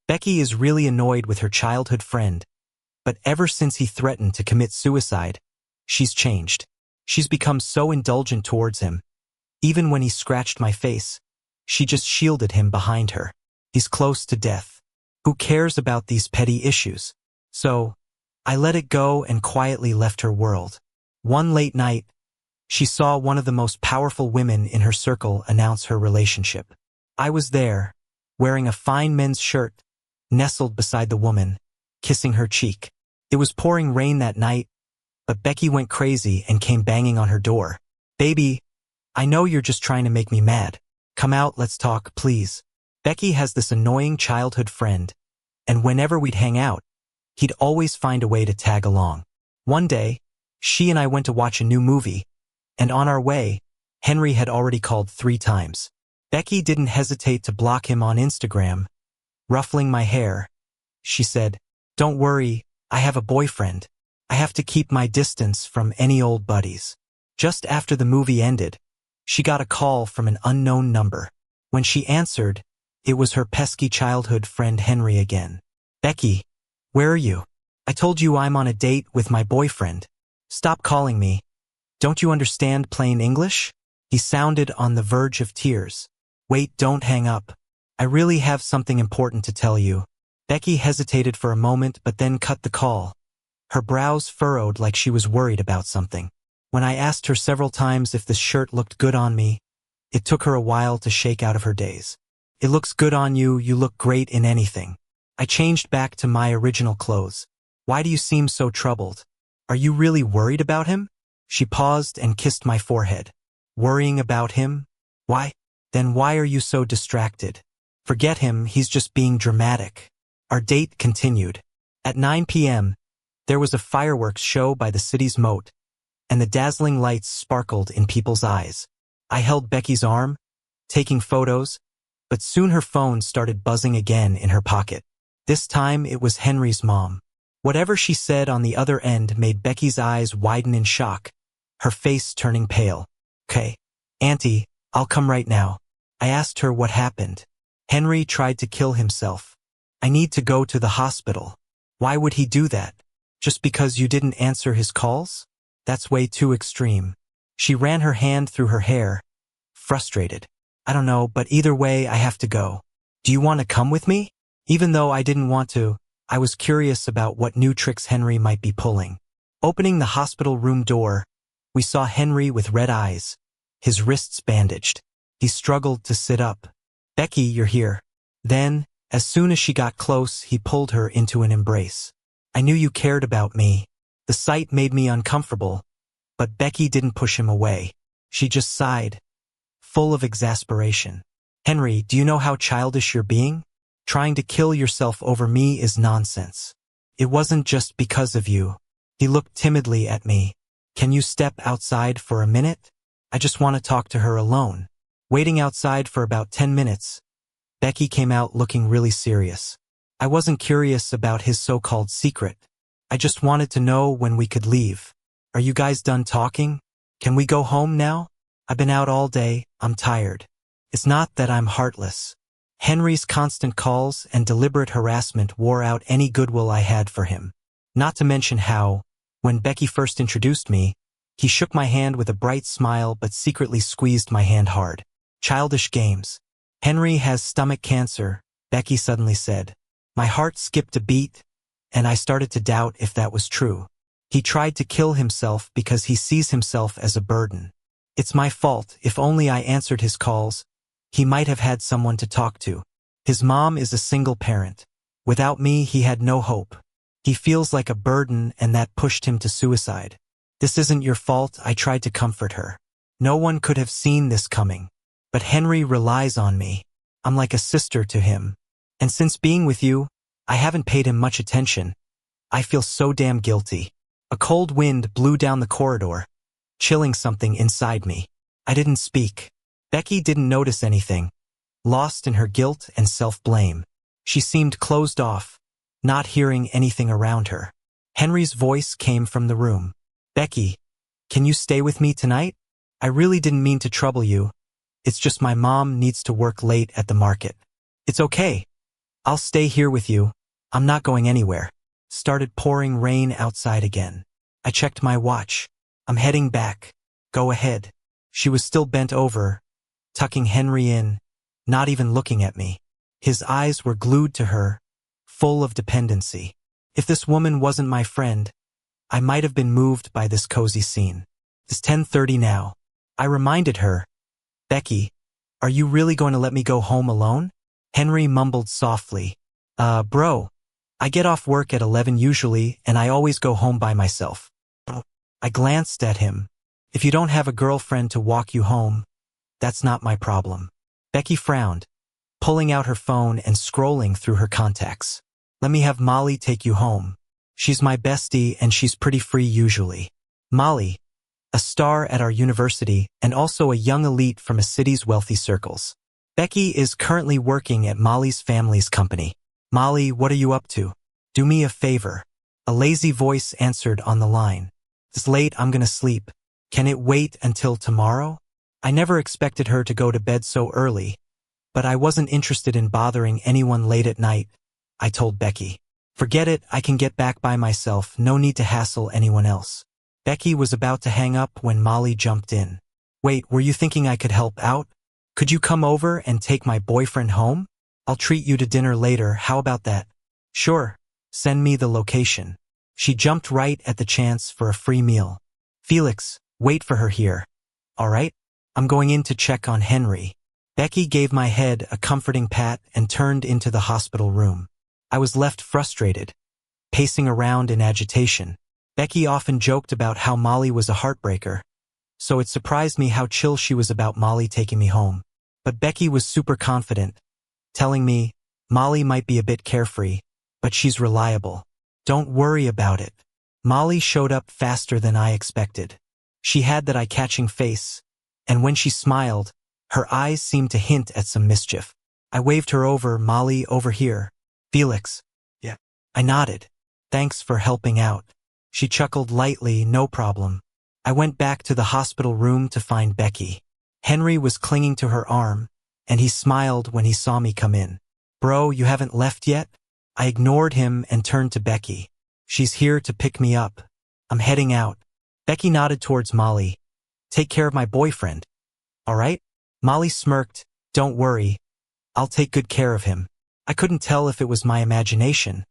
Becky is really annoyed with her childhood friend, but ever since he threatened to commit suicide, she's changed. She's become so indulgent towards him. Even when he scratched my face, she just shielded him behind her. He's close to death. Who cares about these petty issues? So, I let it go and quietly left her world. One late night, she saw one of the most powerful women in her circle announce her relationship. I was there, wearing a fine men's shirt, nestled beside the woman, kissing her cheek. It was pouring rain that night, but Becky went crazy and came banging on her door. "Baby, I know you're just trying to make me mad. Come out, let's talk, please." Becky has this annoying childhood friend, and whenever we'd hang out, he'd always find a way to tag along. One day, she and I went to watch a new movie, and on our way, Henry had already called 3 times. Becky didn't hesitate to block him on Instagram. Ruffling my hair, she said, "Don't worry, I have a boyfriend. I have to keep my distance from any old buddies." Just after the movie ended, she got a call from an unknown number. When she answered, it was her pesky childhood friend Henry again. "Becky, where are you? I told you I'm on a date with my boyfriend. Stop calling me. Don't you understand plain English?" He sounded on the verge of tears. "Wait, don't hang up. I really have something important to tell you." Becky hesitated for a moment but then cut the call. Her brows furrowed like she was worried about something. When I asked her several times if this shirt looked good on me, it took her a while to shake out of her daze. "It looks good on you, you look great in anything." I changed back to my original clothes. "Why do you seem so troubled? Are you really worried about him?" She paused and kissed my forehead. "Worrying about him? Why? Then why are you so distracted? Forget him, he's just being dramatic." Our date continued. At 9 p.m., there was a fireworks show by the city's moat, and the dazzling lights sparkled in people's eyes. I held Becky's arm, taking photos, but soon her phone started buzzing again in her pocket. This time it was Henry's mom. Whatever she said on the other end made Becky's eyes widen in shock, her face turning pale. "Okay, Auntie, I'll come right now." I asked her what happened. "Henry tried to kill himself. I need to go to the hospital." "Why would he do that? Just because you didn't answer his calls? That's way too extreme." She ran her hand through her hair, frustrated. "I don't know, but either way I have to go. Do you want to come with me?" Even though I didn't want to, I was curious about what new tricks Henry might be pulling. Opening the hospital room door, we saw Henry with red eyes, his wrists bandaged. He struggled to sit up. "Becky, you're here." Then, as soon as she got close, he pulled her into an embrace. "I knew you cared about me." The sight made me uncomfortable, but Becky didn't push him away. She just sighed, full of exasperation. "Henry, do you know how childish you're being? Trying to kill yourself over me is nonsense. It wasn't just because of you." He looked timidly at me. "Can you step outside for a minute? I just want to talk to her alone." Waiting outside for about 10 minutes, Becky came out looking really serious. I wasn't curious about his so-called secret. I just wanted to know when we could leave. "Are you guys done talking? Can we go home now? I've been out all day, I'm tired." It's not that I'm heartless. Henry's constant calls and deliberate harassment wore out any goodwill I had for him. Not to mention how, when Becky first introduced me, he shook my hand with a bright smile but secretly squeezed my hand hard. Childish games. "Henry has stomach cancer," Becky suddenly said. My heart skipped a beat, and I started to doubt if that was true. He tried to kill himself because he sees himself as a burden. It's my fault. If only I answered his calls, he might have had someone to talk to. His mom is a single parent. Without me, he had no hope. He feels like a burden, and that pushed him to suicide. "This isn't your fault," I tried to comfort her. "No one could have seen this coming. But Henry relies on me. I'm like a sister to him. And since being with you, I haven't paid him much attention. I feel so damn guilty." A cold wind blew down the corridor, chilling something inside me. I didn't speak. Becky didn't notice anything, lost in her guilt and self-blame. She seemed closed off, not hearing anything around her. Henry's voice came from the room. "Becky, can you stay with me tonight? I really didn't mean to trouble you. It's just my mom needs to work late at the market." "It's okay. I'll stay here with you. I'm not going anywhere. Started pouring rain outside again. I checked my watch. I'm heading back. Go ahead. She was still bent over, tucking Henry in, not even looking at me. His eyes were glued to her, full of dependency. If this woman wasn't my friend, I might have been moved by this cozy scene. It's 10:30 now. I reminded her, Becky, are you really going to let me go home alone? Henry mumbled softly, bro, I get off work at 11 usually, and I always go home by myself. I glanced at him. If you don't have a girlfriend to walk you home, that's not my problem. Becky frowned, pulling out her phone and scrolling through her contacts. Let me have Molly take you home. She's my bestie and she's pretty free usually. Molly, a star at our university and also a young elite from a city's wealthy circles. Becky is currently working at Molly's family's company. Molly, what are you up to? Do me a favor. A lazy voice answered on the line. It's late, I'm gonna sleep. Can it wait until tomorrow? I never expected her to go to bed so early, but I wasn't interested in bothering anyone late at night. I told Becky. Forget it, I can get back by myself, no need to hassle anyone else. Becky was about to hang up when Molly jumped in. Wait, were you thinking I could help out? Could you come over and take my boyfriend home? I'll treat you to dinner later, how about that? Sure, send me the location. She jumped right at the chance for a free meal. Felix, wait for her here. All right? I'm going in to check on Henry. Becky gave my head a comforting pat and turned into the hospital room. I was left frustrated, pacing around in agitation. Becky often joked about how Molly was a heartbreaker, so it surprised me how chill she was about Molly taking me home. But Becky was super confident, telling me, Molly might be a bit carefree, but she's reliable. Don't worry about it. Molly showed up faster than I expected. She had that eye-catching face, and when she smiled, her eyes seemed to hint at some mischief. I waved her over, Molly, over here. Felix. Yeah. I nodded. Thanks for helping out. She chuckled lightly, no problem. I went back to the hospital room to find Becky. Henry was clinging to her arm, and he smiled when he saw me come in. Bro, you haven't left yet? I ignored him and turned to Becky. She's here to pick me up. I'm heading out. Becky nodded towards Molly. Take care of my boyfriend. All right? Molly smirked. Don't worry. I'll take good care of him. I couldn't tell if it was my imagination,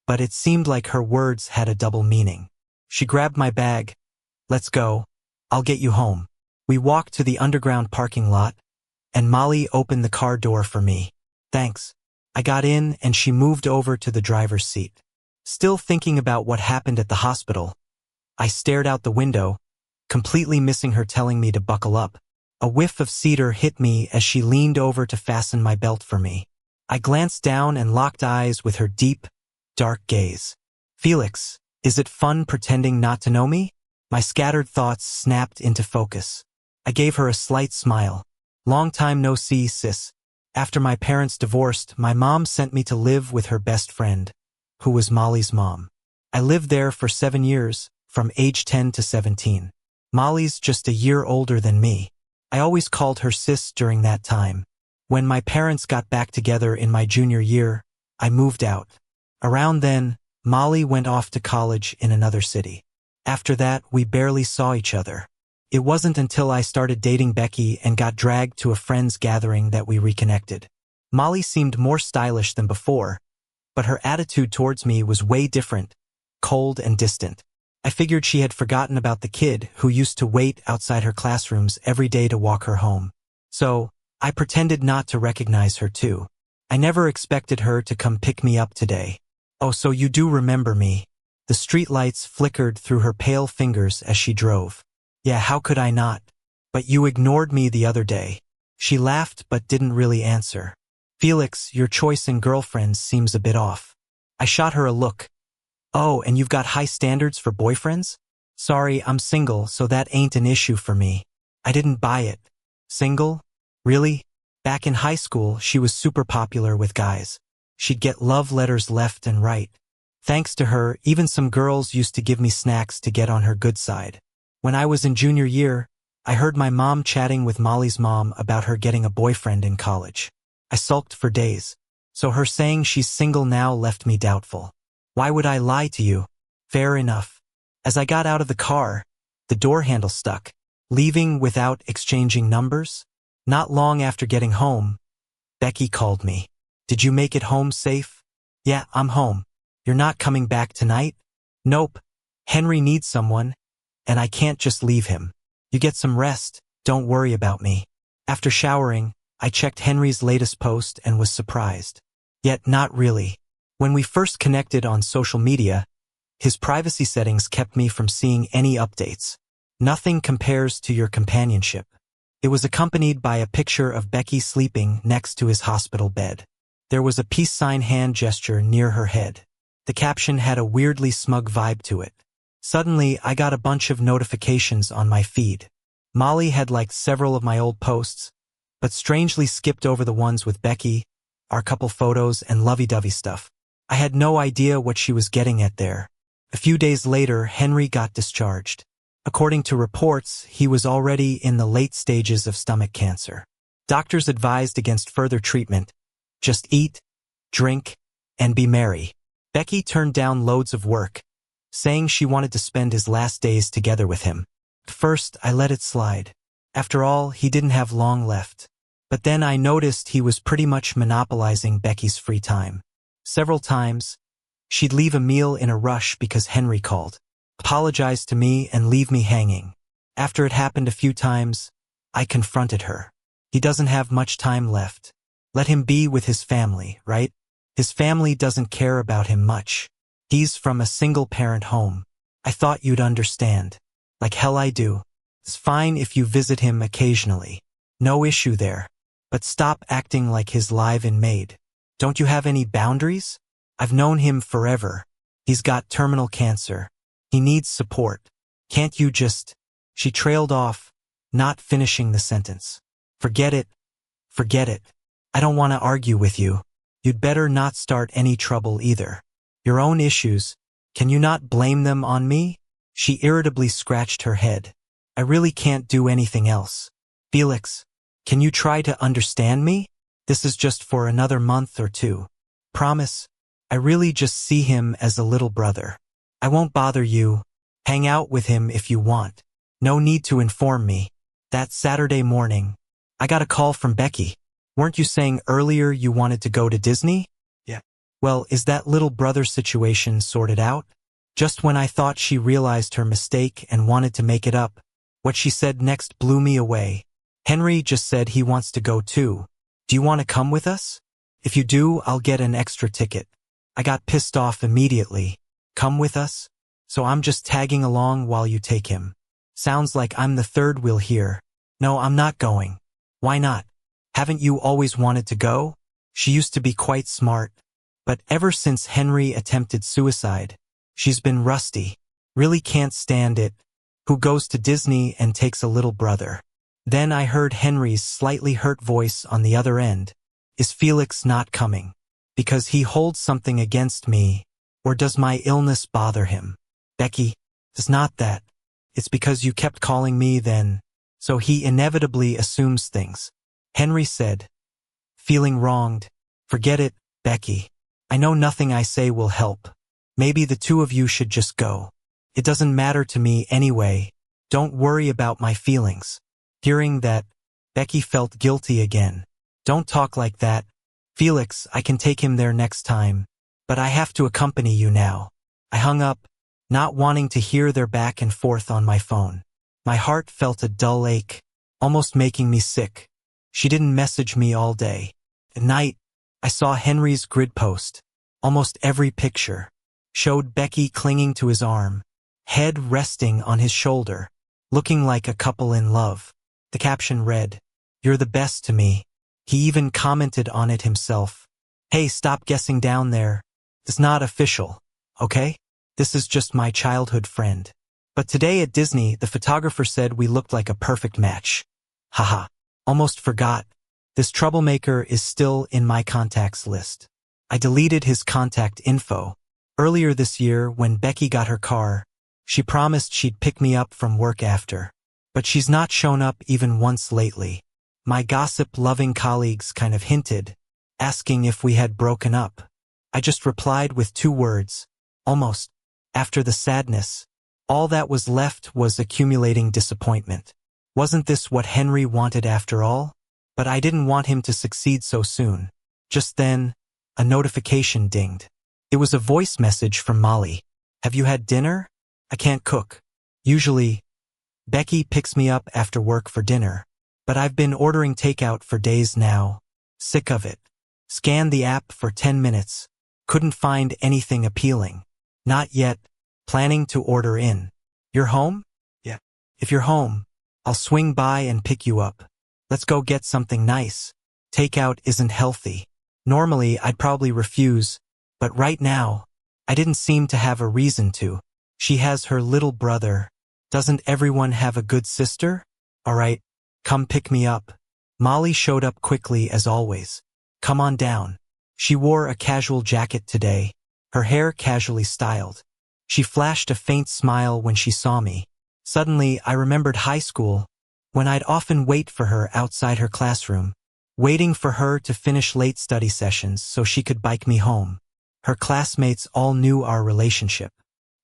but it seemed like her words had a double meaning. She grabbed my bag. Let's go. I'll get you home. We walked to the underground parking lot, and Molly opened the car door for me. Thanks. I got in and she moved over to the driver's seat. Still thinking about what happened at the hospital, I stared out the window, completely missing her telling me to buckle up. A whiff of cedar hit me as she leaned over to fasten my belt for me. I glanced down and locked eyes with her deep, dark gaze. Felix, is it fun pretending not to know me? My scattered thoughts snapped into focus. I gave her a slight smile. Long time no see, sis. After my parents divorced, my mom sent me to live with her best friend, who was Molly's mom. I lived there for 7 years, from age 10 to 17. Molly's just a year older than me. I always called her sis during that time. When my parents got back together in my junior year, I moved out. Around then, Molly went off to college in another city. After that, we barely saw each other. It wasn't until I started dating Becky and got dragged to a friend's gathering that we reconnected. Molly seemed more stylish than before, but her attitude towards me was way different, cold and distant. I figured she had forgotten about the kid who used to wait outside her classrooms every day to walk her home. So, I pretended not to recognize her too. I never expected her to come pick me up today. Oh, so you do remember me. The streetlights flickered through her pale fingers as she drove. Yeah, how could I not? But you ignored me the other day. She laughed but didn't really answer. Felix, your choice in girlfriends seems a bit off. I shot her a look. Oh, and you've got high standards for boyfriends? Sorry, I'm single, so that ain't an issue for me. I didn't buy it. Single? Really? Back in high school, she was super popular with guys. She'd get love letters left and right. Thanks to her, even some girls used to give me snacks to get on her good side. When I was in junior year, I heard my mom chatting with Molly's mom about her getting a boyfriend in college. I sulked for days. So her saying she's single now left me doubtful. Why would I lie to you? Fair enough. As I got out of the car, the door handle stuck. Leaving without exchanging numbers? Not long after getting home, Becky called me. Did you make it home safe? Yeah, I'm home. You're not coming back tonight? Nope. Henry needs someone, and I can't just leave him. You get some rest, don't worry about me. After showering, I checked Henry's latest post and was surprised. Yet not really. When we first connected on social media, his privacy settings kept me from seeing any updates. Nothing compares to your companionship. It was accompanied by a picture of Becky sleeping next to his hospital bed. There was a peace sign hand gesture near her head. The caption had a weirdly smug vibe to it. Suddenly, I got a bunch of notifications on my feed. Molly had liked several of my old posts, but strangely skipped over the ones with Becky, our couple photos, and lovey-dovey stuff. I had no idea what she was getting at there. A few days later, Henry got discharged. According to reports, he was already in the late stages of stomach cancer. Doctors advised against further treatment. Just eat, drink, and be merry. Becky turned down loads of work, saying she wanted to spend his last days together with him. At first, I let it slide. After all, he didn't have long left. But then I noticed he was pretty much monopolizing Becky's free time. Several times, she'd leave a meal in a rush because Henry called, apologize to me, and leave me hanging. After it happened a few times, I confronted her. He doesn't have much time left. Let him be with his family, right? His family doesn't care about him much. He's from a single-parent home. I thought you'd understand. Like hell I do. It's fine if you visit him occasionally. No issue there. But stop acting like his live-in maid. Don't you have any boundaries? I've known him forever. He's got terminal cancer. He needs support. Can't you just... She trailed off, not finishing the sentence. Forget it. Forget it. I don't want to argue with you. You'd better not start any trouble either. Your own issues. Can you not blame them on me? She irritably scratched her head. I really can't do anything else. Felix, can you try to understand me? This is just for another month or two. Promise. I really just see him as a little brother. I won't bother you. Hang out with him if you want. No need to inform me. That Saturday morning, I got a call from Becky. Weren't you saying earlier you wanted to go to Disney? Yeah. Well, is that little brother situation sorted out? Just when I thought she realized her mistake and wanted to make it up, what she said next blew me away. Henry just said he wants to go too. Do you want to come with us? If you do, I'll get an extra ticket. I got pissed off immediately. Come with us? So I'm just tagging along while you take him. Sounds like I'm the third wheel here. No, I'm not going. Why not? Haven't you always wanted to go? She used to be quite smart. But ever since Henry attempted suicide, she's been rusty. Really can't stand it. Who goes to Disney and takes a little brother? Then I heard Henry's slightly hurt voice on the other end. Is Felix not coming? Because he holds something against me, or does my illness bother him? Becky, it's not that. It's because you kept calling me then. So he inevitably assumes things. Henry said, feeling wronged. Forget it, Becky. I know nothing I say will help. Maybe the two of you should just go. It doesn't matter to me anyway. Don't worry about my feelings. Hearing that, Becky felt guilty again. Don't talk like that. Felix, I can take him there next time. But I have to accompany you now. I hung up, not wanting to hear their back and forth on my phone. My heart felt a dull ache, almost making me sick. She didn't message me all day. At night, I saw Henry's grid post. Almost every picture showed Becky clinging to his arm, head resting on his shoulder, looking like a couple in love. The caption read, "You're the best to me." He even commented on it himself. Hey, stop guessing down there. It's not official, okay? This is just my childhood friend. But today at Disney, the photographer said we looked like a perfect match. Haha, almost forgot. This troublemaker is still in my contacts list. I deleted his contact info. Earlier this year, when Becky got her car, she promised she'd pick me up from work after. But she's not shown up even once lately. My gossip-loving colleagues kind of hinted asking if we had broken up. I just replied with 2 words, almost. After the sadness, all that was left was accumulating disappointment. Wasn't this what Henry wanted after all? But I didn't want him to succeed so soon. Just then, a notification dinged. It was a voice message from Molly. Have you had dinner? I can't cook. Usually, Becky picks me up after work for dinner. But I've been ordering takeout for days now. Sick of it. Scanned the app for 10 minutes. Couldn't find anything appealing. Not yet. Planning to order in. You're home? Yeah. If you're home, I'll swing by and pick you up. Let's go get something nice. Takeout isn't healthy. Normally, I'd probably refuse, but right now, I didn't seem to have a reason to. She has her little brother. Doesn't everyone have a good sister? All right, come pick me up. Molly showed up quickly as always. Come on down. She wore a casual jacket today, her hair casually styled. She flashed a faint smile when she saw me. Suddenly, I remembered high school, when I'd often wait for her outside her classroom, waiting for her to finish late study sessions so she could bike me home. Her classmates all knew our relationship.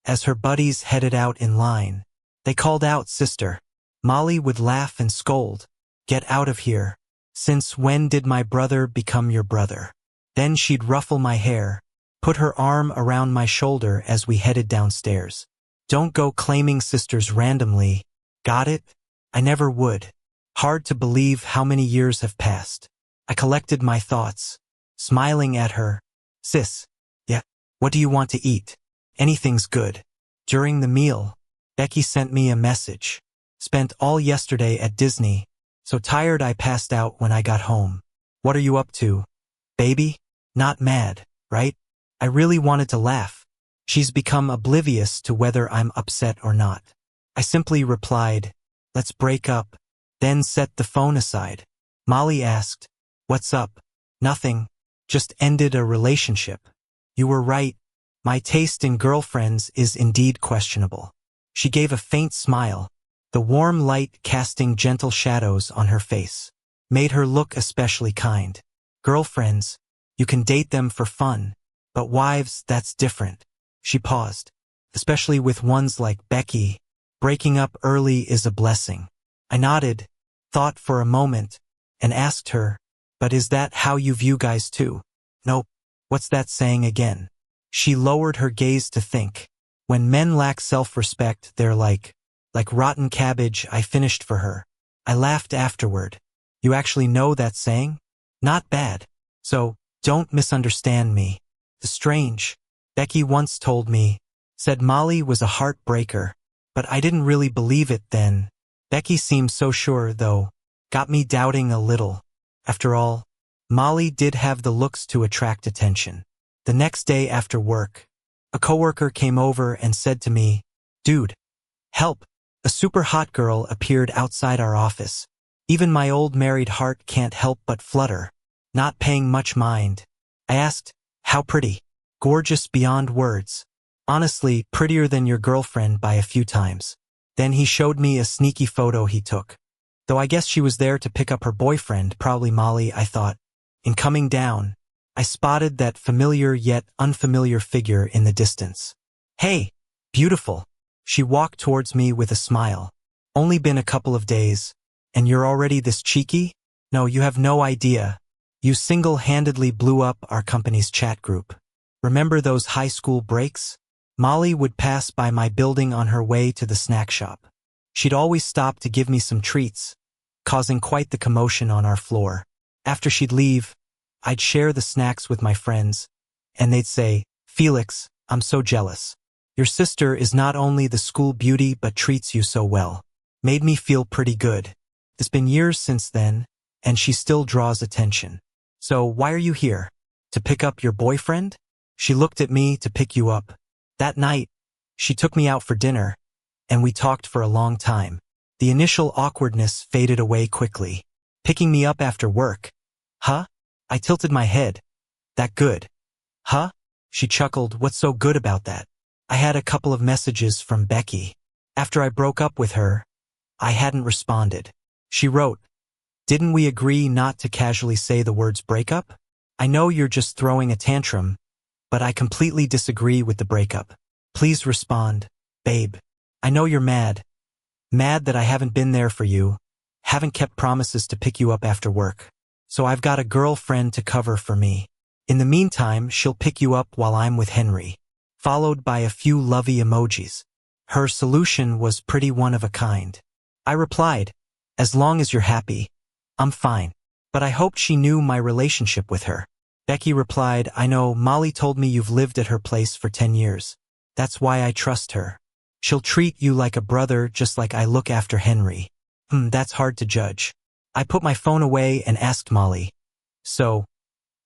As her buddies headed out in line, they called out, "Sister." Molly would laugh and scold, "Get out of here. Since when did my brother become your brother?" Then she'd ruffle my hair, put her arm around my shoulder as we headed downstairs. Don't go claiming sisters randomly. Got it? I never would. Hard to believe how many years have passed. I collected my thoughts, smiling at her. Sis. Yeah. What do you want to eat? Anything's good. During the meal, Becky sent me a message. Spent all yesterday at Disney, so tired I passed out when I got home. What are you up to? Baby? Not mad, right? I really wanted to laugh. She's become oblivious to whether I'm upset or not. I simply replied, "Let's break up," then set the phone aside. Molly asked, "What's up?" "Nothing. Just ended a relationship." You were right. My taste in girlfriends is indeed questionable. She gave a faint smile, the warm light casting gentle shadows on her face. Made her look especially kind. Girlfriends, you can date them for fun, but wives, that's different. She paused. Especially with ones like Becky, breaking up early is a blessing. I nodded, thought for a moment, and asked her, "But is that how you view guys too?" "Nope. What's that saying again?" She lowered her gaze to think. When men lack self-respect, they're like rotten cabbage. I finished for her. I laughed afterward. You actually know that saying? Not bad. So, don't misunderstand me. The strange. Becky once told me, said Molly was a heartbreaker, but I didn't really believe it then. Becky seemed so sure, though. Got me doubting a little. After all, Molly did have the looks to attract attention. The next day after work, a coworker came over and said to me, "Dude, help." A super hot girl appeared outside our office. Even my old married heart can't help but flutter. Not paying much mind, I asked, "How pretty?" "Gorgeous beyond words. Honestly, prettier than your girlfriend by a few times." Then he showed me a sneaky photo he took. Though I guess she was there to pick up her boyfriend, probably Molly, I thought. In coming down, I spotted that familiar yet unfamiliar figure in the distance. "Hey, beautiful." She walked towards me with a smile. "Only been a couple of days, and you're already this cheeky? No, you have no idea. You single-handedly blew up our company's chat group. Remember those high school breaks? Molly would pass by my building on her way to the snack shop. She'd always stop to give me some treats, causing quite the commotion on our floor. After she'd leave, I'd share the snacks with my friends, and they'd say, "Felix, I'm so jealous. Your sister is not only the school beauty but treats you so well." Made me feel pretty good. It's been years since then, and she still draws attention. "So why are you here? To pick up your boyfriend?" She looked at me. "To pick you up." That night, she took me out for dinner, and we talked for a long time. The initial awkwardness faded away quickly. "Picking me up after work? Huh?" I tilted my head. "That good? Huh?" She chuckled. "What's so good about that?" I had a couple of messages from Becky. After I broke up with her, I hadn't responded. She wrote, "Didn't we agree not to casually say the words breakup?" I know you're just throwing a tantrum, but I completely disagree with the breakup. Please respond, babe. I know you're mad. Mad that I haven't been there for you, haven't kept promises to pick you up after work. So I've got a girlfriend to cover for me. In the meantime, she'll pick you up while I'm with Henry. Followed by a few lovey emojis. Her solution was pretty one of a kind. I replied, as long as you're happy, I'm fine. But I hoped she knew my relationship with her. Becky replied, I know, Molly told me you've lived at her place for 10 years. That's why I trust her. She'll treat you like a brother just like I look after Henry. That's hard to judge. I put my phone away and asked Molly. So,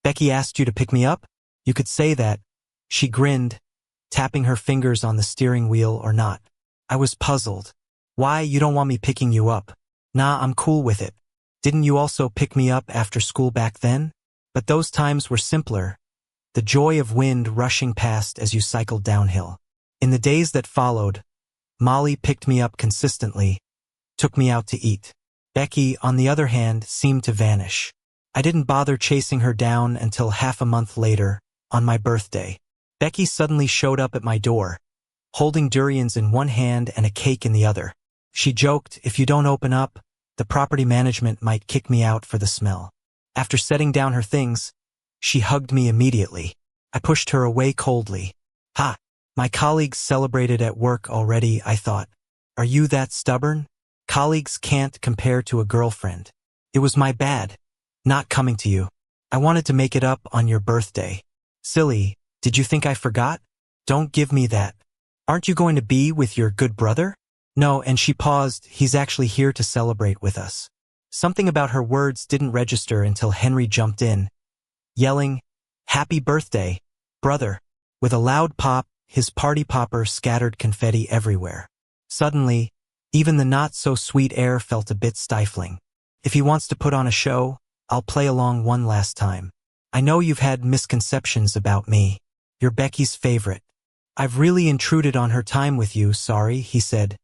Becky asked you to pick me up? You could say that. She grinned, tapping her fingers on the steering wheel or not. I was puzzled. Why, you don't want me picking you up? Nah, I'm cool with it. Didn't you also pick me up after school back then? But those times were simpler. The joy of wind rushing past as you cycled downhill. In the days that followed, Molly picked me up consistently, took me out to eat. Becky, on the other hand, seemed to vanish. I didn't bother chasing her down until half a month later, on my birthday. Becky suddenly showed up at my door, holding durians in one hand and a cake in the other. She joked, if you don't open up, the property management might kick me out for the smell. After setting down her things, she hugged me immediately. I pushed her away coldly. Ha! My colleagues celebrated at work already, I thought. Are you that stubborn? Colleagues can't compare to a girlfriend. It was my bad, not coming to you. I wanted to make it up on your birthday. Silly, did you think I forgot? Don't give me that. Aren't you going to be with your good brother? No, and she paused, he's actually here to celebrate with us. Something about her words didn't register until Henry jumped in, yelling, Happy birthday, brother. With a loud pop, his party popper scattered confetti everywhere. Suddenly, even the not-so-sweet air felt a bit stifling. If he wants to put on a show, I'll play along one last time. I know you've had misconceptions about me. You're Becky's favorite. I've really intruded on her time with you, sorry, he said,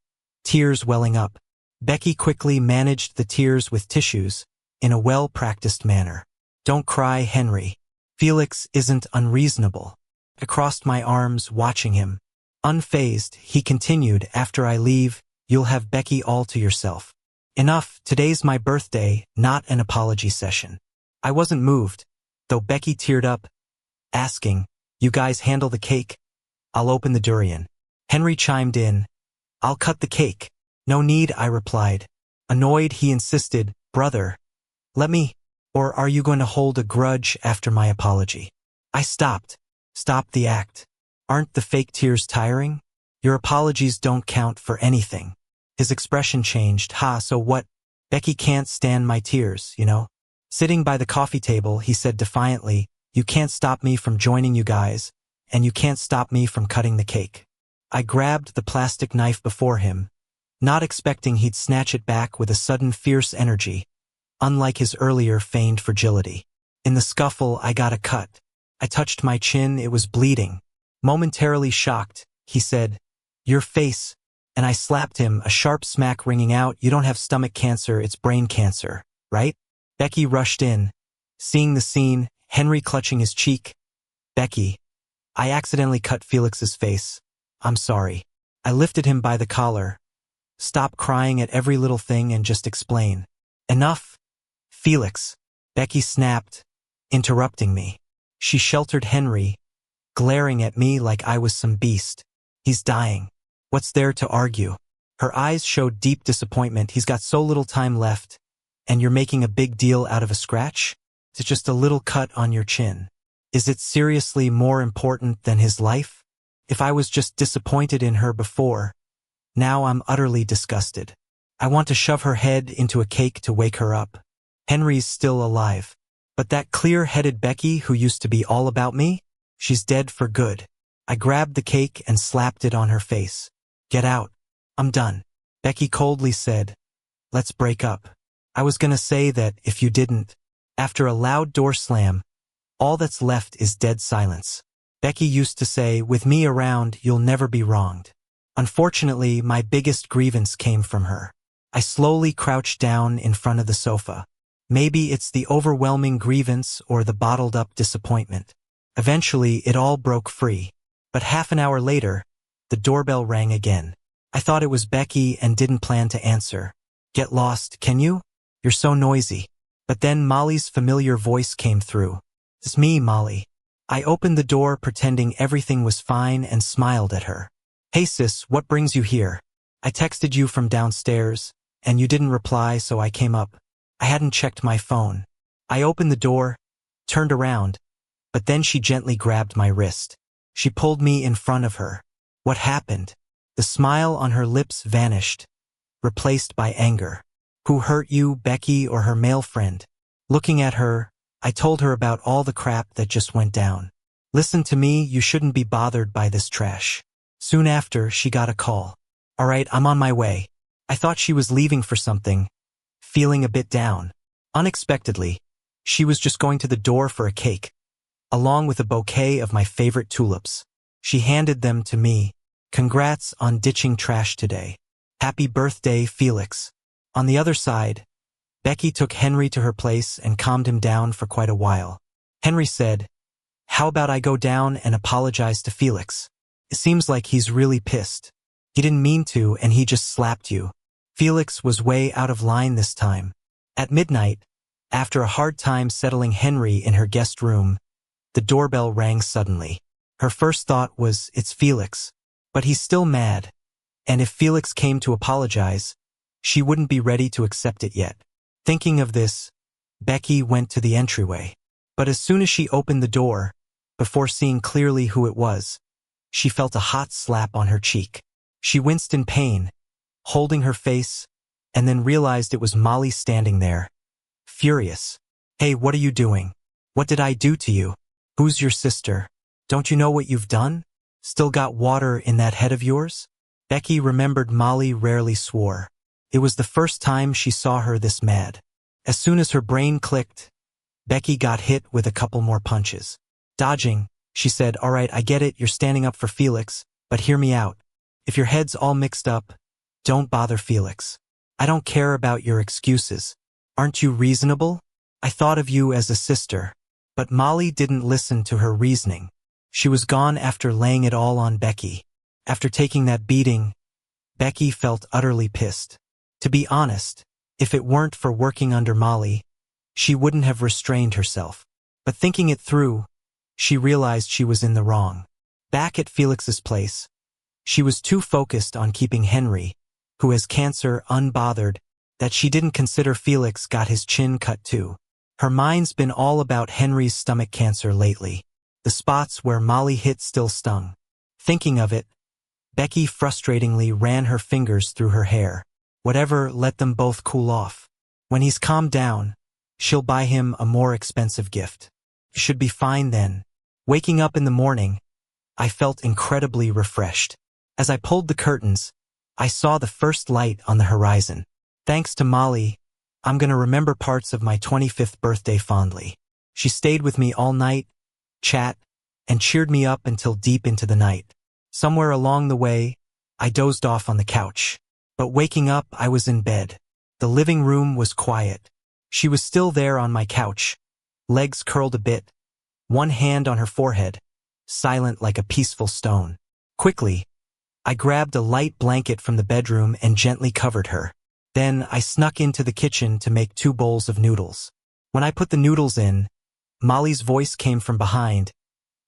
tears welling up. Becky quickly managed the tears with tissues, in a well-practiced manner. Don't cry, Henry. Felix isn't unreasonable. I crossed my arms, watching him. Unfazed, he continued, after I leave, you'll have Becky all to yourself. Enough, today's my birthday, not an apology session. I wasn't moved, though Becky teared up, asking, you guys handle the cake? I'll open the durian. Henry chimed in, I'll cut the cake. No need, I replied. Annoyed, he insisted, brother, let me, or are you going to hold a grudge after my apology? I stopped. Stop the act. Aren't the fake tears tiring? Your apologies don't count for anything. His expression changed. Ha, so what? Becky can't stand my tears, you know? Sitting by the coffee table, he said defiantly, you can't stop me from joining you guys, and you can't stop me from cutting the cake. I grabbed the plastic knife before him, not expecting he'd snatch it back with a sudden fierce energy, unlike his earlier feigned fragility. In the scuffle, I got a cut. I touched my chin, it was bleeding. Momentarily shocked, he said, your face, and I slapped him, a sharp smack ringing out, you don't have stomach cancer, it's brain cancer, right? Becky rushed in. Seeing the scene, Henry clutching his cheek. Becky, I accidentally cut Felix's face. I'm sorry. I lifted him by the collar. Stop crying at every little thing and just explain. Enough. Felix. Becky snapped, interrupting me. She sheltered Henry, glaring at me like I was some beast. He's dying. What's there to argue? Her eyes showed deep disappointment. He's got so little time left, and you're making a big deal out of a scratch? It's just a little cut on your chin. Is it seriously more important than his life? If I was just disappointed in her before, now I'm utterly disgusted. I want to shove her head into a cake to wake her up. Henry's still alive. But that clear-headed Becky who used to be all about me? She's dead for good. I grabbed the cake and slapped it on her face. Get out. I'm done. Becky coldly said, let's break up. I was gonna say that if you didn't. After a loud door slam, all that's left is dead silence. Becky used to say, with me around, you'll never be wronged. Unfortunately, my biggest grievance came from her. I slowly crouched down in front of the sofa. Maybe it's the overwhelming grievance or the bottled-up disappointment. Eventually, it all broke free. But half an hour later, the doorbell rang again. I thought it was Becky and didn't plan to answer. "Get lost, can you? You're so noisy." But then Molly's familiar voice came through. "It's me, Molly." I opened the door pretending everything was fine and smiled at her. "Hey sis, what brings you here? I texted you from downstairs, and you didn't reply, so I came up. I hadn't checked my phone." I opened the door, turned around, but then she gently grabbed my wrist. She pulled me in front of her. What happened? The smile on her lips vanished, replaced by anger. "Who hurt you, Becky or her male friend?" Looking at her, I told her about all the crap that just went down. "Listen to me, you shouldn't be bothered by this trash." Soon after, she got a call. "All right, I'm on my way." I thought she was leaving for something, feeling a bit down. Unexpectedly, she was just going to the door for a cake, along with a bouquet of my favorite tulips. She handed them to me. "Congrats on ditching trash today. Happy birthday, Felix." On the other side, Becky took Henry to her place and calmed him down for quite a while. Henry said, "How about I go down and apologize to Felix? It seems like he's really pissed. He didn't mean to and he just slapped you." Felix was way out of line this time. At midnight, after a hard time settling Henry in her guest room, the doorbell rang suddenly. Her first thought was, it's Felix. But he's still mad. And if Felix came to apologize, she wouldn't be ready to accept it yet. Thinking of this, Becky went to the entryway. But as soon as she opened the door, before seeing clearly who it was, she felt a hot slap on her cheek. She winced in pain, holding her face, and then realized it was Molly standing there, furious. "Hey, what are you doing? What did I do to you? Who's your sister? Don't you know what you've done? Still got water in that head of yours?" Becky remembered Molly rarely swore. It was the first time she saw her this mad. As soon as her brain clicked, Becky got hit with a couple more punches. Dodging, she said, "All right, I get it, you're standing up for Felix, but hear me out. If your head's all mixed up, don't bother Felix. I don't care about your excuses. Aren't you reasonable? I thought of you as a sister." But Molly didn't listen to her reasoning. She was gone after laying it all on Becky. After taking that beating, Becky felt utterly pissed. To be honest, if it weren't for working under Molly, she wouldn't have restrained herself. But thinking it through, she realized she was in the wrong. Back at Felix's place, she was too focused on keeping Henry, who has cancer, unbothered, that she didn't consider Felix got his chin cut too. Her mind's been all about Henry's stomach cancer lately. The spots where Molly hit still stung. Thinking of it, Becky frustratingly ran her fingers through her hair. Whatever, let them both cool off. When he's calmed down, she'll buy him a more expensive gift. He should be fine then. Waking up in the morning, I felt incredibly refreshed. As I pulled the curtains, I saw the first light on the horizon. Thanks to Molly, I'm gonna remember parts of my 25th birthday fondly. She stayed with me all night, chat, and cheered me up until deep into the night. Somewhere along the way, I dozed off on the couch. But waking up, I was in bed. The living room was quiet. She was still there on my couch, legs curled a bit, one hand on her forehead, silent like a peaceful stone. Quickly, I grabbed a light blanket from the bedroom and gently covered her. Then I snuck into the kitchen to make 2 bowls of noodles. When I put the noodles in, Molly's voice came from behind.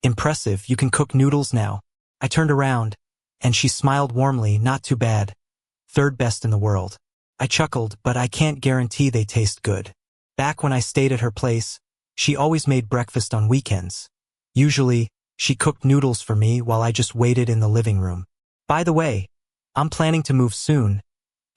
"Impressive, you can cook noodles now." I turned around, and she smiled warmly. "Not too bad. 3rd best in the world." I chuckled, but I can't guarantee they taste good. Back when I stayed at her place, she always made breakfast on weekends. Usually, she cooked noodles for me while I just waited in the living room. "By the way, I'm planning to move soon.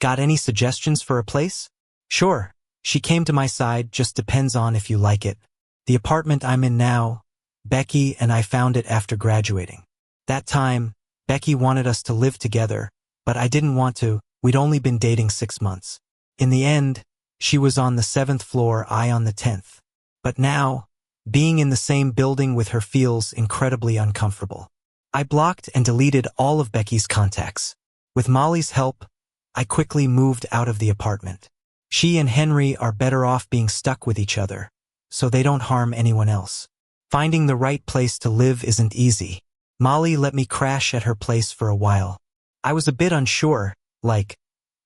Got any suggestions for a place?" "Sure." She came to my side. "Just depends on if you like it. The apartment I'm in now, Becky and I found it after graduating. That time, Becky wanted us to live together, but I didn't want to. We'd only been dating 6 months. In the end, she was on the 7th floor, I on the 10th. But now, being in the same building with her feels incredibly uncomfortable." I blocked and deleted all of Becky's contacts. With Molly's help, I quickly moved out of the apartment. She and Henry are better off being stuck with each other, so they don't harm anyone else. Finding the right place to live isn't easy. Molly let me crash at her place for a while. I was a bit unsure, like,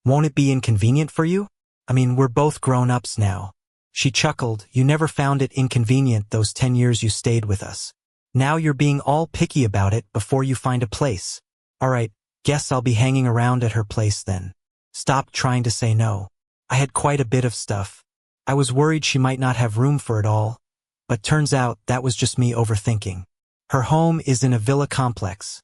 won't it be inconvenient for you? I mean, we're both grown-ups now. She chuckled. You never found it inconvenient those 10 years you stayed with us. Now you're being all picky about it before you find a place. All right, guess I'll be hanging around at her place then. Stop trying to say no. I had quite a bit of stuff. I was worried she might not have room for it all, but turns out that was just me overthinking. Her home is in a villa complex,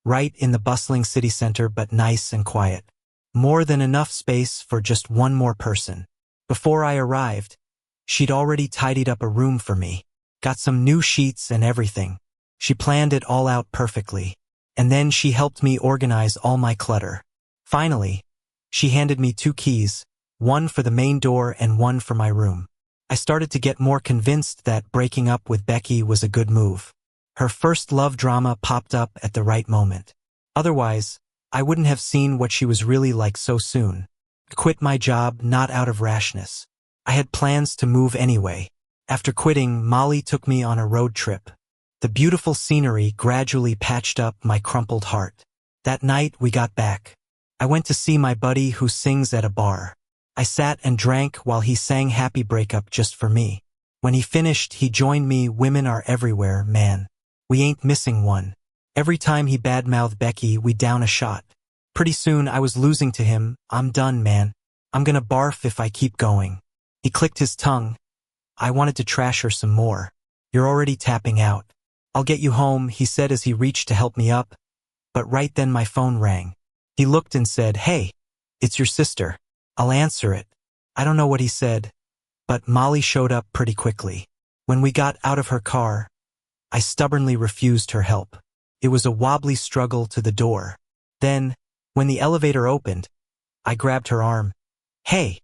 right in the bustling city center, but nice and quiet. More than enough space for just one more person. Before I arrived, she'd already tidied up a room for me. Got some new sheets and everything. She planned it all out perfectly. And then she helped me organize all my clutter. Finally, she handed me 2 keys, one for the main door and one for my room. I started to get more convinced that breaking up with Becky was a good move. Her first love drama popped up at the right moment. Otherwise, I wouldn't have seen what she was really like so soon. I quit my job not out of rashness. I had plans to move anyway. After quitting, Molly took me on a road trip. The beautiful scenery gradually patched up my crumpled heart. That night we got back. I went to see my buddy who sings at a bar. I sat and drank while he sang Happy Breakup just for me. When he finished, he joined me. Women are everywhere, man. We ain't missing one. Every time he badmouthed Becky, we down a shot. Pretty soon I was losing to him. I'm done, man. I'm gonna barf if I keep going. He clicked his tongue. I wanted to trash her some more. You're already tapping out. I'll get you home, he said as he reached to help me up. But right then my phone rang. He looked and said, hey, it's your sister. I'll answer it. I don't know what he said, but Molly showed up pretty quickly. When we got out of her car, I stubbornly refused her help. It was a wobbly struggle to the door. Then, when the elevator opened, I grabbed her arm. Hey,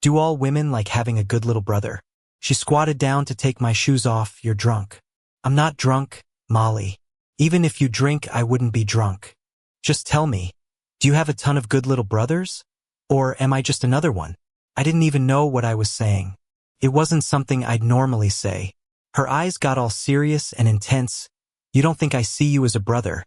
do all women like having a good little brother? She squatted down to take my shoes off. You're drunk. I'm not drunk, Molly. Even if you drink, I wouldn't be drunk. Just tell me, do you have a ton of good little brothers? Or am I just another one? I didn't even know what I was saying. It wasn't something I'd normally say. Her eyes got all serious and intense. You don't think I see you as a brother,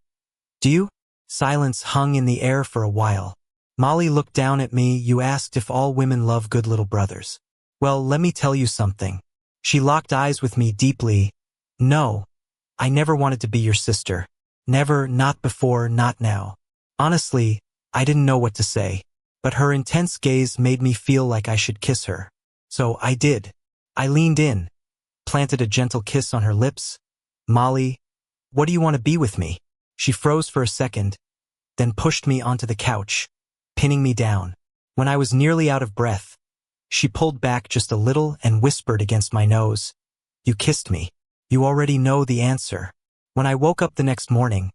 do you? Silence hung in the air for a while. Molly looked down at me. You asked if all women love good little brothers. Well, let me tell you something. She locked eyes with me deeply. No, I never wanted to be your sister. Never, not before, not now. Honestly, I didn't know what to say. But her intense gaze made me feel like I should kiss her. So I did. I leaned in, planted a gentle kiss on her lips. Molly, what do you want to be with me? She froze for a second, then pushed me onto the couch, pinning me down. When I was nearly out of breath, she pulled back just a little and whispered against my nose. You kissed me. You already know the answer. When I woke up the next morning,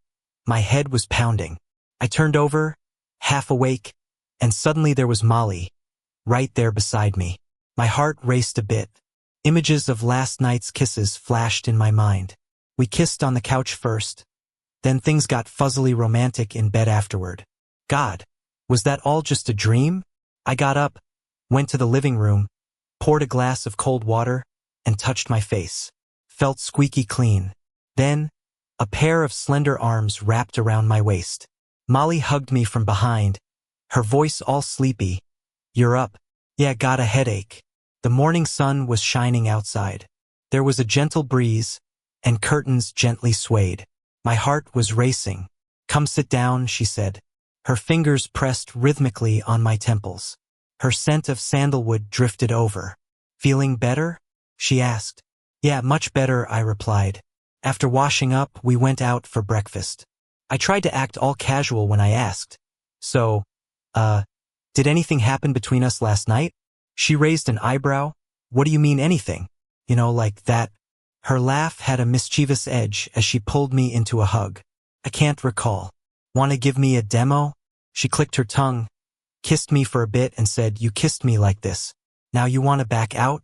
my head was pounding. I turned over, half awake, and suddenly there was Molly, right there beside me. My heart raced a bit. Images of last night's kisses flashed in my mind. We kissed on the couch first, then things got fuzzily romantic in bed afterward. God, was that all just a dream? I got up, went to the living room, poured a glass of cold water, and touched my face. Felt squeaky clean. Then, a pair of slender arms wrapped around my waist. Molly hugged me from behind, her voice all sleepy. You're up. Yeah, got a headache. The morning sun was shining outside. There was a gentle breeze, and curtains gently swayed. My heart was racing. Come sit down, she said. Her fingers pressed rhythmically on my temples. Her scent of sandalwood drifted over. Feeling better? She asked. Yeah, much better, I replied. After washing up, we went out for breakfast. I tried to act all casual when I asked. So, did anything happen between us last night? She raised an eyebrow. What do you mean anything? You know, like that. Her laugh had a mischievous edge as she pulled me into a hug. I can't recall. Want to give me a demo? She clicked her tongue, kissed me for a bit and said, you kissed me like this. Now you want to back out?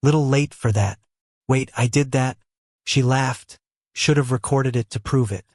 Little late for that. Wait, I did that? She laughed. Should have recorded it to prove it.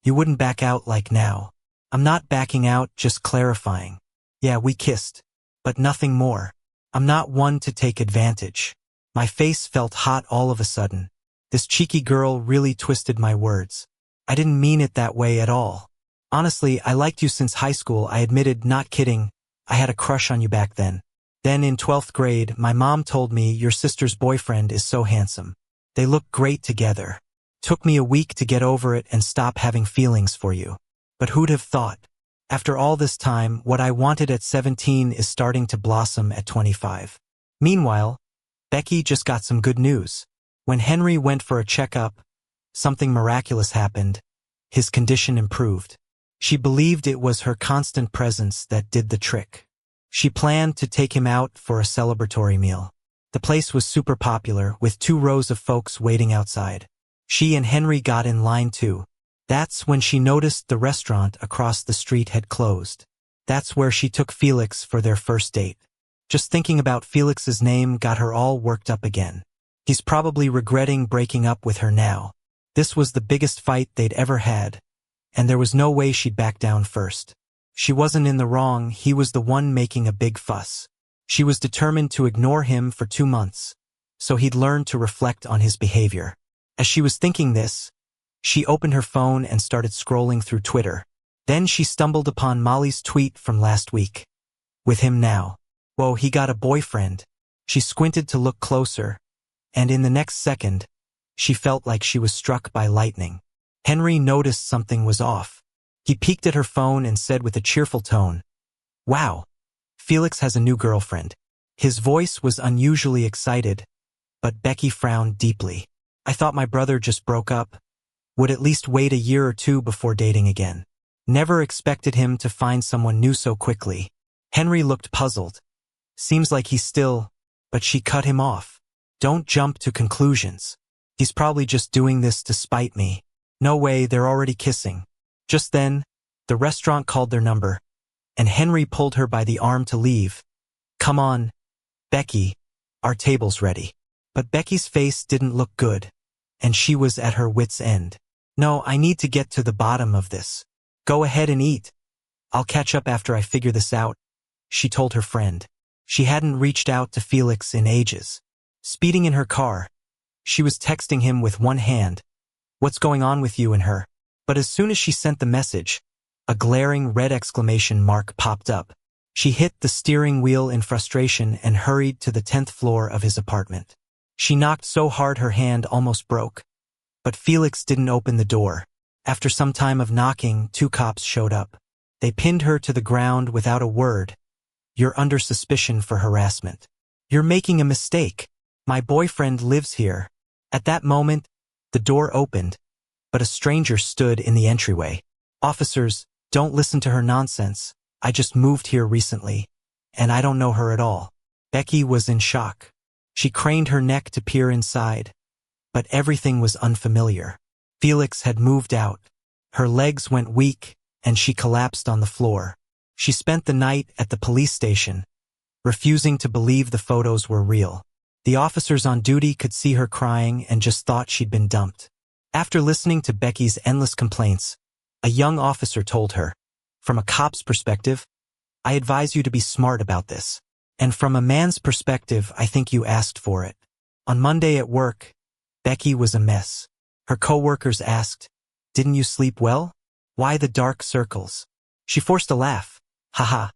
You wouldn't back out like now. I'm not backing out, just clarifying. Yeah, we kissed. But nothing more. I'm not one to take advantage. My face felt hot all of a sudden. This cheeky girl really twisted my words. I didn't mean it that way at all. Honestly, I liked you since high school. I admitted, not kidding. I had a crush on you back then. Then in 12th grade, my mom told me your sister's boyfriend is so handsome. They look great together. Took me a week to get over it and stop having feelings for you. But who'd have thought? After all this time, what I wanted at 17 is starting to blossom at 25. Meanwhile, Becky just got some good news. When Henry went for a checkup, something miraculous happened. His condition improved. She believed it was her constant presence that did the trick. She planned to take him out for a celebratory meal. The place was super popular, with 2 rows of folks waiting outside. She and Henry got in line too. That's when she noticed the restaurant across the street had closed. That's where she took Felix for their first date. Just thinking about Felix's name got her all worked up again. He's probably regretting breaking up with her now. This was the biggest fight they'd ever had, and there was no way she'd back down first. She wasn't in the wrong, he was the one making a big fuss. She was determined to ignore him for 2 months, so he'd learn to reflect on his behavior. As she was thinking this, she opened her phone and started scrolling through Twitter. Then she stumbled upon Molly's tweet from last week. With him now. Whoa, he got a boyfriend. She squinted to look closer, and in the next second, she felt like she was struck by lightning. Henry noticed something was off. He peeked at her phone and said with a cheerful tone, "Wow, Felix has a new girlfriend." His voice was unusually excited, but Becky frowned deeply. "I thought my brother just broke up. Would at least wait a year or 2 before dating again. Never expected him to find someone new so quickly." Henry looked puzzled. "Seems like he's still..." But she cut him off. "Don't jump to conclusions. He's probably just doing this to spite me. No way, they're already kissing." Just then, the restaurant called their number, and Henry pulled her by the arm to leave. "Come on, Becky, our table's ready." But Becky's face didn't look good, and she was at her wit's end. "No, I need to get to the bottom of this. Go ahead and eat. I'll catch up after I figure this out," she told her friend. She hadn't reached out to Felix in ages. Speeding in her car, she was texting him with one hand. "What's going on with you and her?" But as soon as she sent the message, a glaring red exclamation mark popped up. She hit the steering wheel in frustration and hurried to the 10th floor of his apartment. She knocked so hard her hand almost broke. But Felix didn't open the door. After some time of knocking, 2 cops showed up. They pinned her to the ground without a word. "You're under suspicion for harassment. You're making a mistake. My boyfriend lives here." At that moment, the door opened, but a stranger stood in the entryway. "Officers, don't listen to her nonsense. I just moved here recently, and I don't know her at all." Becky was in shock. She craned her neck to peer inside, but everything was unfamiliar. Felix had moved out. Her legs went weak, and she collapsed on the floor. She spent the night at the police station, refusing to believe the photos were real. The officers on duty could see her crying and just thought she'd been dumped. After listening to Becky's endless complaints, a young officer told her, "From a cop's perspective, I advise you to be smart about this. And from a man's perspective, I think you asked for it." On Monday at work, Becky was a mess. Her coworkers asked, "Didn't you sleep well? Why the dark circles?" She forced a laugh. "Haha,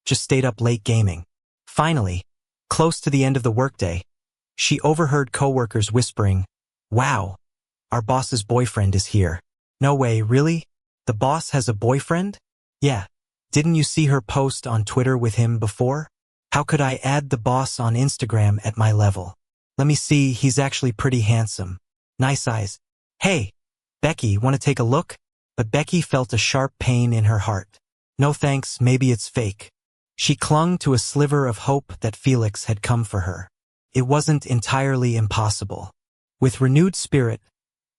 just stayed up late gaming." Finally, close to the end of the workday, she overheard coworkers whispering, "Wow, our boss's boyfriend is here." "No way, really? The boss has a boyfriend?" "Yeah. Didn't you see her post on Twitter with him before?" "How could I add the boss on Instagram at my level?" "Let me see, he's actually pretty handsome. Nice eyes." "Hey, Becky, want to take a look?" But Becky felt a sharp pain in her heart. "No thanks, maybe it's fake." She clung to a sliver of hope that Felix had come for her. It wasn't entirely impossible. With renewed spirit,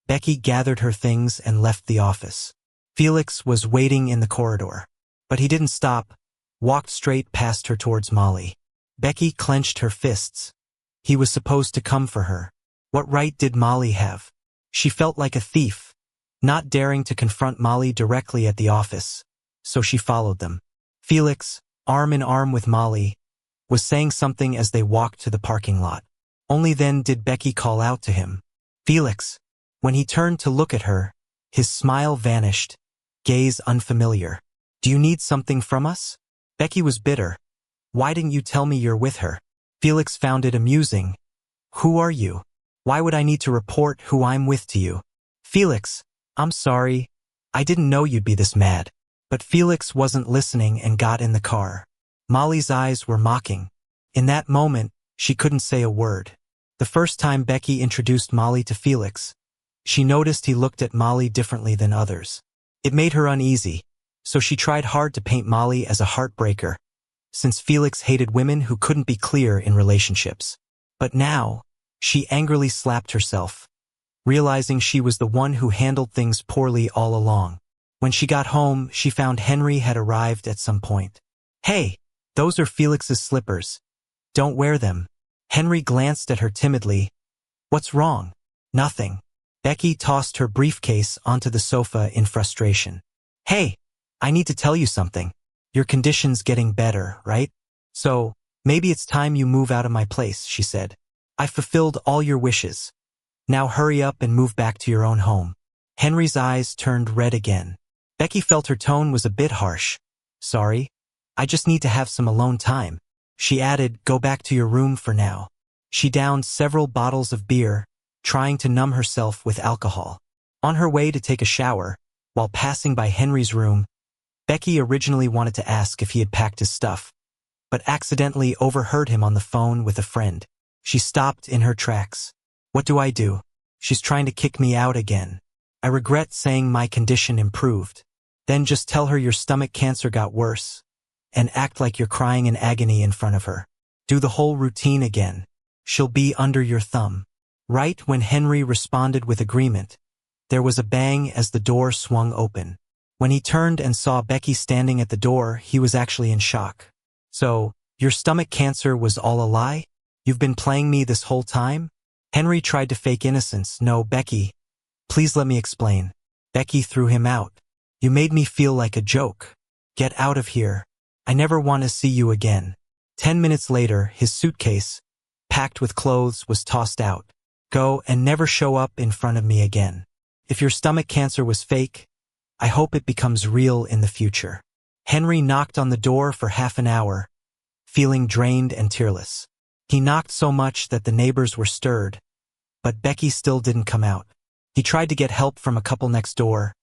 Becky gathered her things and left the office. Felix was waiting in the corridor, but he didn't stop, walked straight past her towards Molly. Becky clenched her fists. He was supposed to come for her. What right did Molly have? She felt like a thief, not daring to confront Molly directly at the office, so she followed them. Felix, arm in arm with Molly, was saying something as they walked to the parking lot. Only then did Becky call out to him, "Felix." When he turned to look at her, his smile vanished, gaze unfamiliar. "Do you need something from us?" Becky was bitter. "Why didn't you tell me you're with her?" Felix found it amusing. "Who are you? Why would I need to report who I'm with to you?" "Felix, I'm sorry. I didn't know you'd be this mad." But Felix wasn't listening and got in the car. Molly's eyes were mocking. In that moment, she couldn't say a word. The first time Becky introduced Molly to Felix, she noticed he looked at Molly differently than others. It made her uneasy, so she tried hard to paint Molly as a heartbreaker, since Felix hated women who couldn't be clear in relationships. But now, she angrily slapped herself, realizing she was the one who handled things poorly all along. When she got home, she found Henry had arrived at some point. "Hey, those are Felix's slippers. Don't wear them." Henry glanced at her timidly. "What's wrong?" "Nothing." Becky tossed her briefcase onto the sofa in frustration. "Hey, I need to tell you something. Your condition's getting better, right? So, maybe it's time you move out of my place," she said. "I fulfilled all your wishes. Now hurry up and move back to your own home." Henry's eyes turned red again. Becky felt her tone was a bit harsh. "Sorry, I just need to have some alone time." She added, "Go back to your room for now." She downed several bottles of beer, trying to numb herself with alcohol. On her way to take a shower, while passing by Henry's room, Becky originally wanted to ask if he had packed his stuff, but accidentally overheard him on the phone with a friend. She stopped in her tracks. "What do I do? She's trying to kick me out again. I regret saying my condition improved." "Then just tell her your stomach cancer got worse, and act like you're crying in agony in front of her. Do the whole routine again. She'll be under your thumb." Right when Henry responded with agreement, there was a bang as the door swung open. When he turned and saw Becky standing at the door, he was actually in shock. "So, your stomach cancer was all a lie? You've been playing me this whole time?" Henry tried to fake innocence. "No, Becky. Please let me explain." Becky threw him out. "You made me feel like a joke. Get out of here. I never want to see you again." 10 minutes later, his suitcase, packed with clothes, was tossed out. "Go and never show up in front of me again. If your stomach cancer was fake, I hope it becomes real in the future." Henry knocked on the door for half an hour, feeling drained and tearless. He knocked so much that the neighbors were stirred, but Becky still didn't come out. He tried to get help from a couple next door.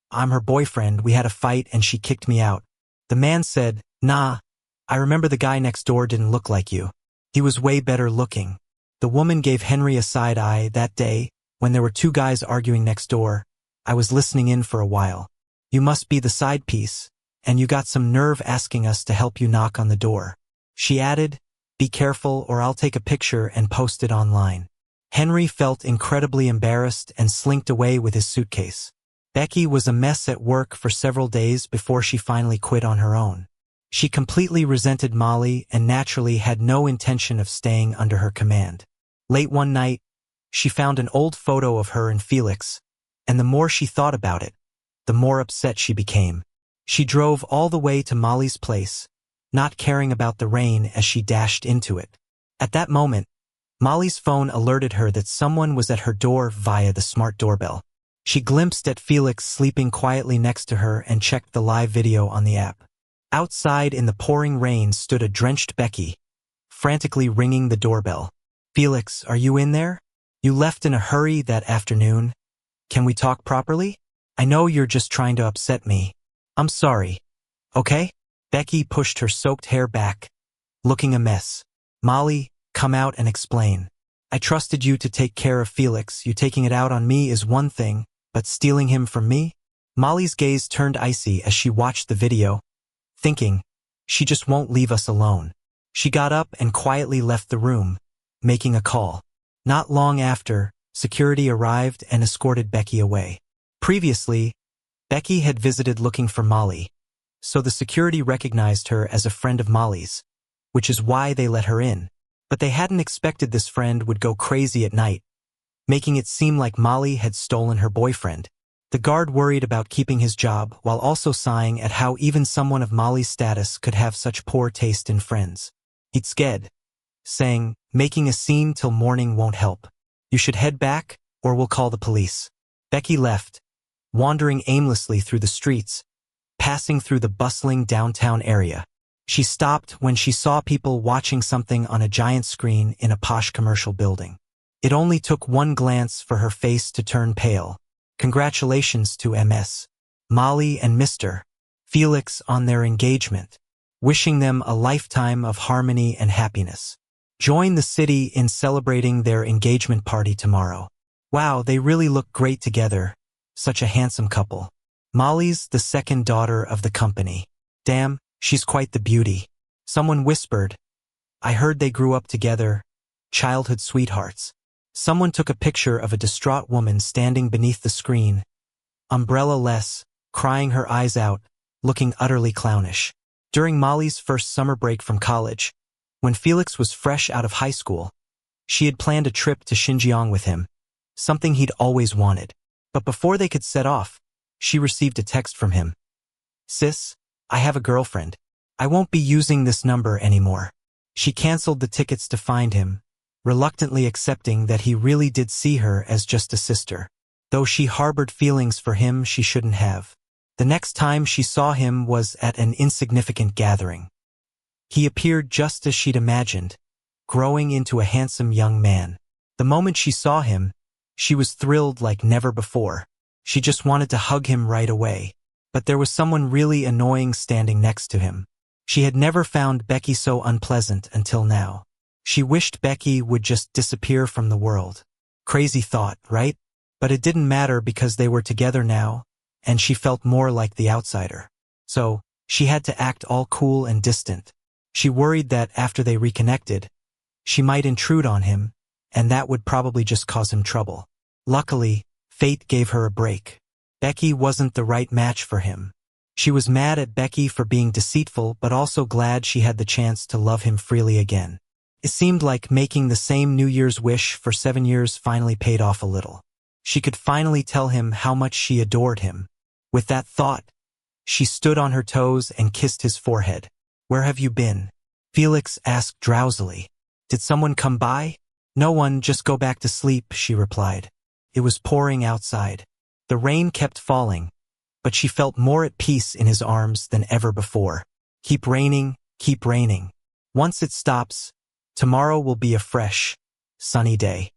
"I'm her boyfriend. We had a fight and she kicked me out." The man said, "Nah, I remember the guy next door didn't look like you. He was way better looking." The woman gave Henry a side eye. "That day, when there were two guys arguing next door, I was listening in for a while. You must be the side piece, and you got some nerve asking us to help you knock on the door." She added, "Be careful or I'll take a picture and post it online." Henry felt incredibly embarrassed and slinked away with his suitcase. Becky was a mess at work for several days before she finally quit on her own. She completely resented Molly and naturally had no intention of staying under her command. Late one night, she found an old photo of her and Felix, and the more she thought about it, the more upset she became. She drove all the way to Molly's place, not caring about the rain as she dashed into it. At that moment, Molly's phone alerted her that someone was at her door via the smart doorbell. She glimpsed at Felix sleeping quietly next to her and checked the live video on the app. Outside in the pouring rain stood a drenched Becky, frantically ringing the doorbell. "Felix, are you in there? You left in a hurry that afternoon. Can we talk properly? I know you're just trying to upset me. I'm sorry. Okay?" Becky pushed her soaked hair back, looking a mess. "Molly, come out and explain. I trusted you to take care of Felix. You taking it out on me is one thing, but stealing him from me?" Molly's gaze turned icy as she watched the video, thinking, she just won't leave us alone. She got up and quietly left the room, making a call. Not long after, security arrived and escorted Becky away. Previously, Becky had visited looking for Molly, so the security recognized her as a friend of Molly's, which is why they let her in. But they hadn't expected this friend would go crazy at night, making it seem like Molly had stolen her boyfriend. The guard worried about keeping his job while also sighing at how even someone of Molly's status could have such poor taste in friends. He's scared, saying, making a scene till morning won't help. You should head back, or we'll call the police. Becky left, wandering aimlessly through the streets, passing through the bustling downtown area. She stopped when she saw people watching something on a giant screen in a posh commercial building. It only took one glance for her face to turn pale. Congratulations to MS, Molly and Mr. Felix on their engagement, wishing them a lifetime of harmony and happiness. Join the city in celebrating their engagement party tomorrow. Wow, they really look great together. Such a handsome couple. Molly's the second daughter of the company. Damn, she's quite the beauty. Someone whispered. I heard they grew up together, childhood sweethearts. Someone took a picture of a distraught woman standing beneath the screen, umbrella-less, crying her eyes out, looking utterly clownish. During Molly's first summer break from college, when Felix was fresh out of high school, she had planned a trip to Xinjiang with him, something he'd always wanted. But before they could set off, she received a text from him. Sis, I have a girlfriend. I won't be using this number anymore. She canceled the tickets to find him, reluctantly accepting that he really did see her as just a sister, though she harbored feelings for him she shouldn't have. The next time she saw him was at an insignificant gathering. He appeared just as she'd imagined, growing into a handsome young man. The moment she saw him, she was thrilled like never before. She just wanted to hug him right away. But there was someone really annoying standing next to him. She had never found Becky so unpleasant until now. She wished Becky would just disappear from the world. Crazy thought, right? But it didn't matter because they were together now, and she felt more like the outsider. So, she had to act all cool and distant. She worried that after they reconnected, she might intrude on him, and that would probably just cause him trouble. Luckily, fate gave her a break. Becky wasn't the right match for him. She was mad at Becky for being deceitful but also glad she had the chance to love him freely again. It seemed like making the same New Year's wish for 7 years finally paid off a little. She could finally tell him how much she adored him. With that thought, she stood on her toes and kissed his forehead. Where have you been? Felix asked drowsily. Did someone come by? No one, just go back to sleep, she replied. It was pouring outside. The rain kept falling, but she felt more at peace in his arms than ever before. Keep raining, keep raining. Once it stops, tomorrow will be a fresh, sunny day.